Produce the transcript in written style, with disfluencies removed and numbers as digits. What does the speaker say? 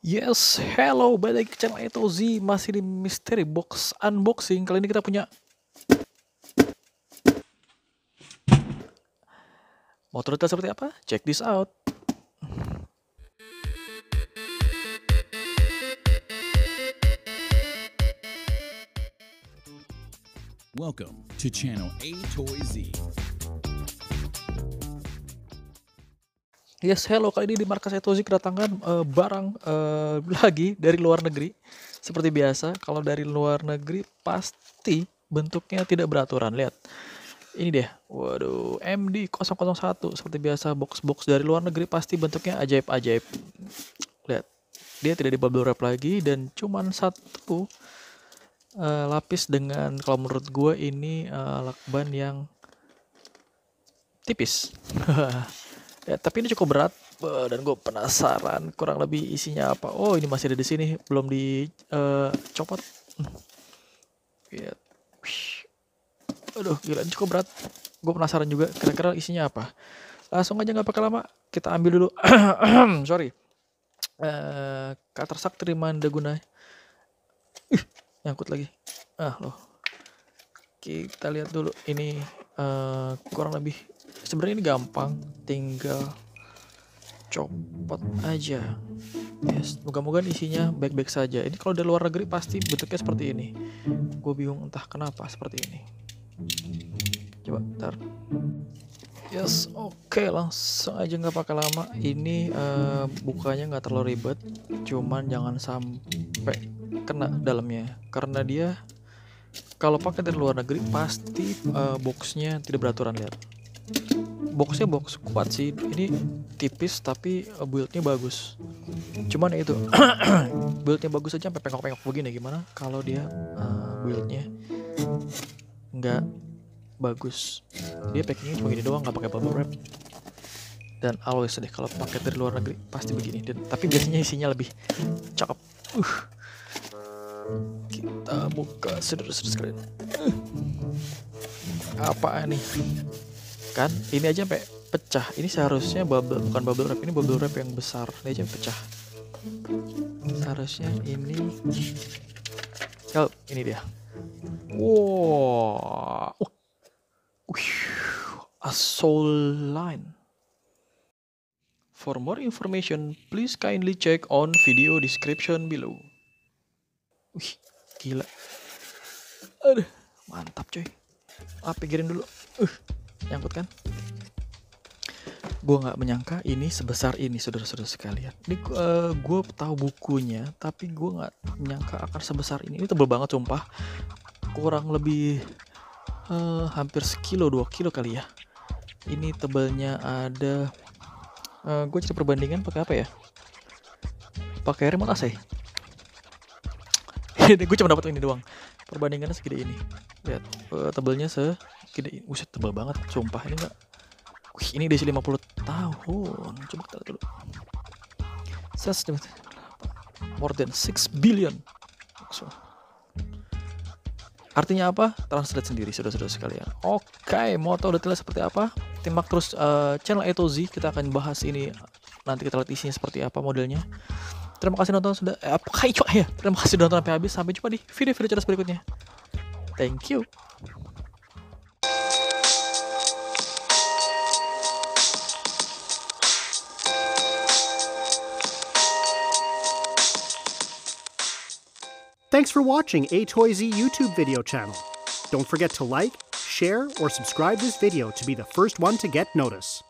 Yes, hello, balik lagi ke channel Etozi, masih di Mystery Box Unboxing. Kali ini kita punya motor detail seperti apa? Check this out. Welcome to channel Etozi. Yes, hello, kali ini di markas Etozi kedatangan barang lagi dari luar negeri. Seperti biasa, kalau dari luar negeri pasti bentuknya tidak beraturan. Lihat, ini dia. Waduh, MD001. Seperti biasa, box-box dari luar negeri pasti bentuknya ajaib-ajaib. Lihat, dia tidak di bubble wrap lagi dan cuman satu lapis dengan, kalau menurut gue ini lakban yang tipis. Ya, tapi ini cukup berat dan gue penasaran kurang lebih isinya apa. Oh, ini masih ada di sini, belum dicopot. Ya. Aduh, gila, ini cukup berat. Gue penasaran juga kira-kira isinya apa. Langsung aja nggak pakai lama, kita ambil dulu. Sorry. Cutter Sakti Mandaguna. Nyangkut lagi. Loh. Kita lihat dulu ini kurang lebih. Sebenarnya ini gampang, tinggal copot aja. Yes, moga-moga isinya baik-baik saja. Ini kalau dari luar negeri pasti bentuknya seperti ini. Gue bingung entah kenapa seperti ini. Coba ntar. Yes, oke, langsung aja nggak pakai lama. Ini bukanya nggak terlalu ribet, cuman jangan sampai kena dalamnya, karena dia kalau pakai dari luar negeri pasti boxnya tidak beraturan. Lihat, boxnya box kuat sih, ini tipis tapi buildnya bagus. Cuman itu buildnya bagus aja sampai pengok-pengok begini, gimana kalau dia buildnya nggak bagus. Dia packingnya cuma gini doang, nggak pakai bubble wrap. Dan always deh kalau pakai dari luar negeri pasti begini. Tapi biasanya isinya lebih cakep. Kita buka saudara-saudara sekalian. Apa nih? Kan ini aja sampai pecah. Ini seharusnya bukan bubble wrap, ini bubble wrap yang besar. Ini aja pecah. Seharusnya ini. Oh, ini dia. Wow. A soul line. For more information, please kindly check on video description below. Wih, gila. Aduh, mantap coy. Pikirin dulu. Nyangkut kan? Gue nggak menyangka ini sebesar ini, saudara-saudara sekalian. Ini gue tahu bukunya, tapi gue nggak menyangka akan sebesar ini. Ini tebel banget, sumpah. Kurang lebih hampir sekilo, 2 kilo kali ya. Ini tebalnya ada. Gue cari perbandingan pakai apa ya? Pakai remote AC. Gue cuma dapat ini doang. Perbandingannya segede ini. Lihat, tebalnya segede ini. Buset, tebal banget, sumpah. Ini enggak. Wih, ini edisi 50 tahun. Coba kita lihat dulu. More than 6 billion. So, artinya apa? Translate sendiri, saudara-saudara sekalian. Oke, mau tahu detailnya seperti apa? Simak terus channel Etozi. Kita akan bahas ini. Nanti kita lihat isinya seperti apa modelnya. Terima kasih nonton sudah. Terima kasih nonton sampai habis. Sampai jumpa di video-video cerdas berikutnya. Thank you. Thanks for watching Etozi YouTube video channel. Don't forget to like, share, or subscribe this video to be the first one to get notice.